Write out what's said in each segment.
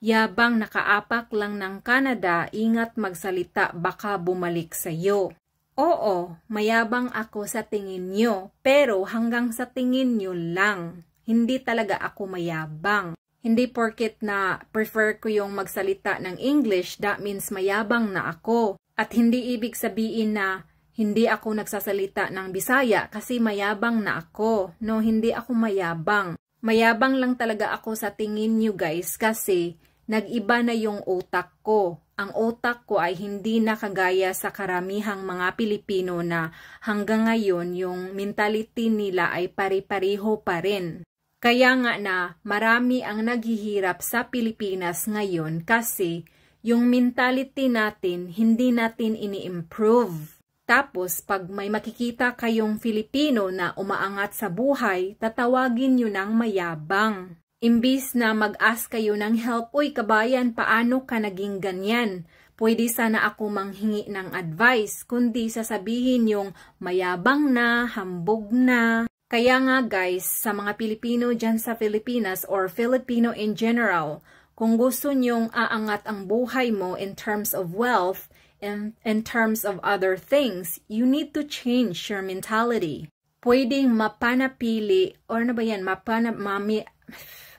Yabang nakaapak lang ng Canada, ingat magsalita baka bumalik sa'yo. Oo, mayabang ako sa tingin nyo, pero hanggang sa tingin nyo lang. Hindi talaga ako mayabang. Hindi porket na prefer ko yung magsalita ng English, that means mayabang na ako. At hindi ibig sabihin na hindi ako nagsasalita ng Bisaya kasi mayabang na ako. No, hindi ako mayabang. Mayabang lang talaga ako sa tingin nyo guys kasi nag-iba na yung utak ko. Ang utak ko ay hindi na kagaya sa karamihang mga Pilipino na hanggang ngayon yung mentality nila ay pare-pareho pa rin. Kaya nga na marami ang naghihirap sa Pilipinas ngayon kasi yung mentality natin hindi natin ini-improve. Tapos pag may makikita kayong Filipino na umaangat sa buhay, tatawagin nyo ng mayabang. Imbis na mag-ask kayo ng help, uy kabayan, paano ka naging ganyan? Pwede sana ako manghingi ng advice, kundi sasabihin yung mayabang na, hambog na. Kaya nga guys, sa mga Pilipino dyan sa Pilipinas or Filipino in general, kung gusto nyong aangat ang buhay mo in terms of wealth, in terms of other things, you need to change your mentality. Pwedeng mapanapili, or na ba yan,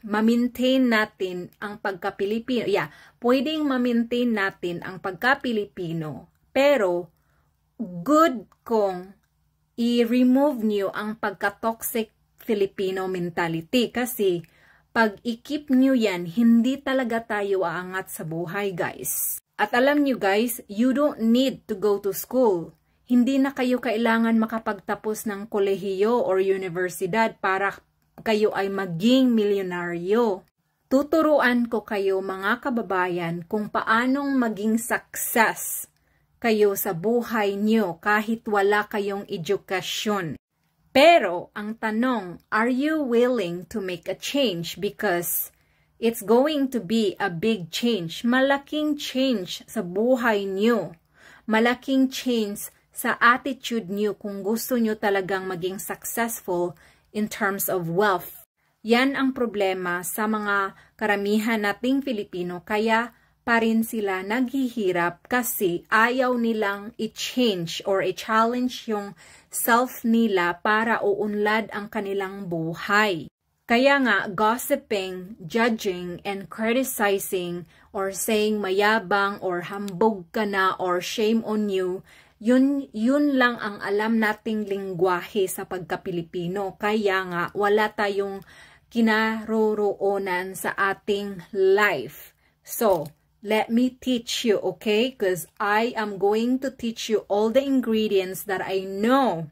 ma-maintain natin ang pagka-Pilipino. Yeah, pwedeng ma-maintain natin ang pagka-Pilipino. Pero, good kung i-remove nyo ang pagka-toxic Filipino mentality. Kasi, pag i-keep nyo yan, hindi talaga tayo aangat sa buhay, guys. At alam nyo guys, you don't need to go to school. Hindi na kayo kailangan makapagtapos ng kolehiyo or universidad para kayo ay maging milyonaryo. Tuturuan ko kayo mga kababayan kung paanong maging success kayo sa buhay nyo kahit wala kayong edukasyon. Pero ang tanong, are you willing to make a change? Because it's going to be a big change. Malaking change sa buhay nyo. Malaking change sa attitude nyo kung gusto nyo talagang maging successful in terms of wealth. Yan ang problema sa mga karamihan nating Pilipino. Kaya pa rin sila naghihirap kasi ayaw nilang i-change or i-challenge yung self nila para uunlad ang kanilang buhay. Kaya nga, gossiping, judging, and criticizing, or saying mayabang, or hambog ka na, or shame on you, yun lang ang alam nating lingwahe sa pagka-Pilipino. Kaya nga, wala tayong kinaroroonan sa ating life. So, let me teach you, okay? Because I am going to teach you all the ingredients that I know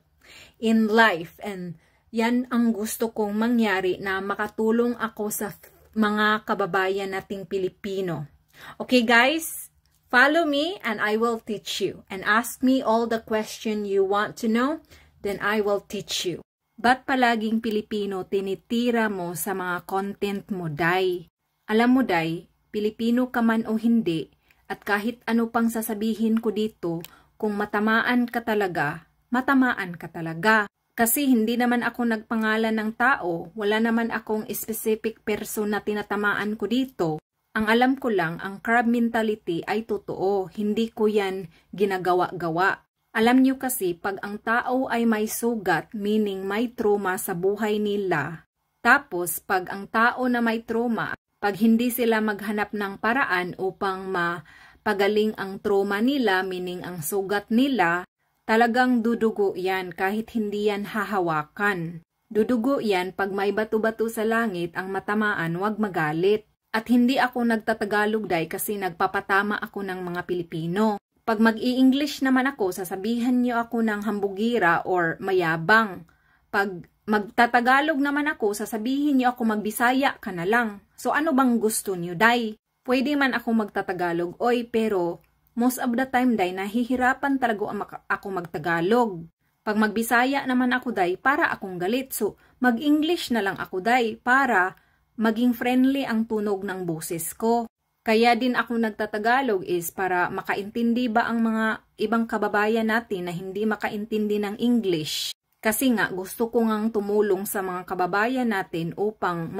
in life, and yan ang gusto kong mangyari na makatulong ako sa mga kababayan nating Pilipino. Okay guys, follow me and I will teach you. And ask me all the question you want to know, then I will teach you. Ba't palaging Pilipino tinitira mo sa mga content mo, Day? Alam mo, Day, Pilipino ka man o hindi, at kahit ano pang sasabihin ko dito, kung matamaan ka talaga, matamaan ka talaga. Kasi hindi naman ako nagpangalan ng tao, wala naman akong specific person na tinatamaan ko dito. Ang alam ko lang, ang crab mentality ay totoo, hindi ko yan ginagawa-gawa. Alam nyo kasi, pag ang tao ay may sugat, meaning may trauma sa buhay nila, tapos pag ang tao na may trauma, pag hindi sila maghanap ng paraan upang mapagaling ang trauma nila, meaning ang sugat nila, talagang dudugo yan kahit hindi yan hahawakan. Dudugo yan pag may bato-bato sa langit ang matamaan, wag magalit. At hindi ako nagtatagalog Day kasi nagpapatama ako ng mga Pilipino. Pag mag-i-English naman ako, sasabihan niyo ako ng hambugira or mayabang. Pag magtatagalog naman ako, sasabihin niyo ako magbisaya ka na lang. So ano bang gusto niyo Day? Pwede man ako magtatagalog, oy, pero most of the time, Day, nahihirapan talaga ako magtagalog. Pag magbisaya naman ako, Day, para akong galit. So, mag-English na lang ako, Day, para maging friendly ang tunog ng boses ko. Kaya din ako nagtatagalog is para makaintindi ba ang mga ibang kababayan natin na hindi makaintindi ng English. Kasi nga, gusto ko ngang tumulong sa mga kababayan natin upang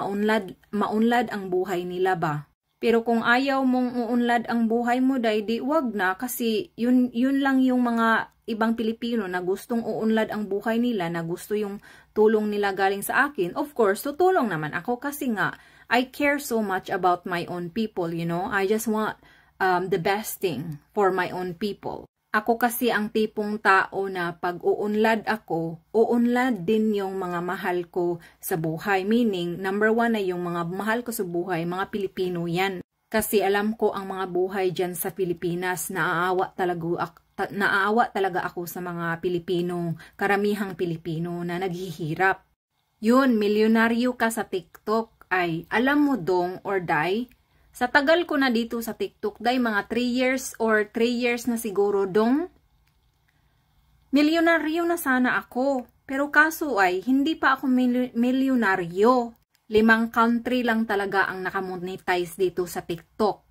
maunlad ang buhay nila ba. Pero kung ayaw mong uunlad ang buhay mo, day, di wag na, kasi yun lang yung mga ibang Pilipino na gustong uunlad ang buhay nila, na gusto yung tulong nila galing sa akin. Of course, tutulong naman ako kasi nga, I care so much about my own people, you know. I just want the best thing for my own people. Ako kasi ang tipong tao na pag uunlad ako, uunlad din yung mga mahal ko sa buhay. Meaning, number 1 na yung mga mahal ko sa buhay, mga Pilipino yan. Kasi alam ko ang mga buhay dyan sa Pilipinas, naaawa talaga ako sa mga Pilipino, karamihang Pilipino na naghihirap. Yun, milyonaryo ka sa TikTok, ay alam mo dong or die, sa tagal ko na dito sa TikTok, day mga 3 years or 3 years na siguro dong, milyonaryo na sana ako. Pero kaso ay, hindi pa ako milyonaryo. 5 country lang talaga ang nakamonetize dito sa TikTok.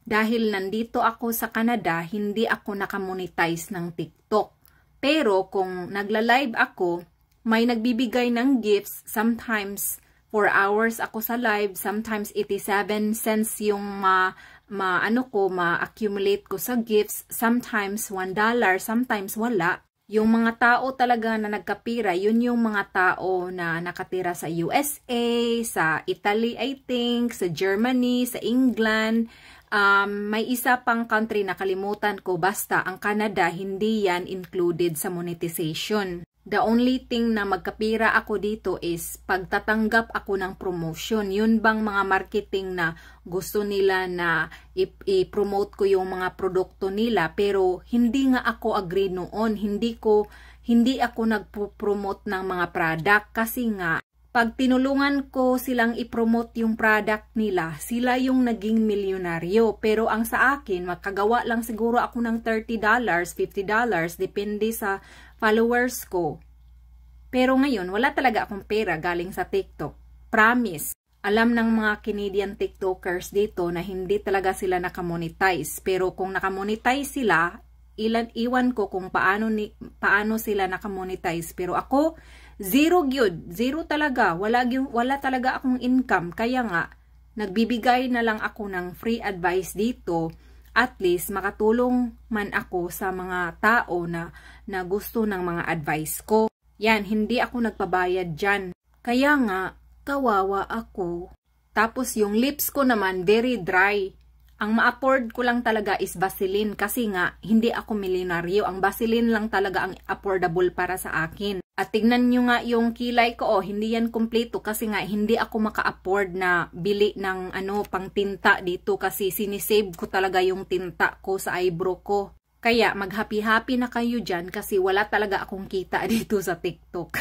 Dahil nandito ako sa Canada, hindi ako nakamonetize ng TikTok. Pero kung nagla-live ako, may nagbibigay ng gifts, sometimes 4 hours ako sa live, sometimes 87 cents yung ma-accumulate ko sa gifts, sometimes $1, sometimes wala. Yung mga tao talaga na nagkapira, yun yung mga tao na nakatira sa USA, sa Italy I think, sa Germany, sa England. May isa pang country na kalimutan ko, basta ang Canada hindi yan included sa monetization. The only thing na magkapira ako dito is pagtatanggap ako ng promotion. Yun bang mga marketing na gusto nila na i-promote ko yung mga produkto nila, pero hindi nga ako agree noon. Hindi ako nagpo-promote ng mga product kasi nga pag tinulungan ko silang i-promote yung product nila, sila yung naging milyonaryo. Pero ang sa akin, makagawa lang siguro ako ng $30, $50, depende sa followers ko. Pero ngayon, wala talaga akong pera galing sa TikTok. Promise. Alam ng mga Canadian TikTokers dito na hindi talaga sila nakamonetize. Pero kung nakamonetize sila, iwan ko kung paano sila nakamonetize. Pero ako, zero gyud. Zero talaga. Wala talaga akong income. Kaya nga, nagbibigay na lang ako ng free advice dito. At least, makatulong man ako sa mga tao na gusto ng mga advice ko. Yan, hindi ako nagpabayad dyan. Kaya nga, kawawa ako. Tapos yung lips ko naman, very dry. Ang ma-afford ko lang talaga is Vaseline kasi nga, hindi ako milyonaryo. Ang Vaseline lang talaga ang affordable para sa akin. At tignan nyo nga yung kilay ko, hindi yan kompleto kasi nga hindi ako maka-afford na bili ng pang tinta dito kasi sinisave ko talaga yung tinta ko sa eyebrow ko. Kaya mag-happy-happy na kayo dyan kasi wala talaga akong kita dito sa TikTok.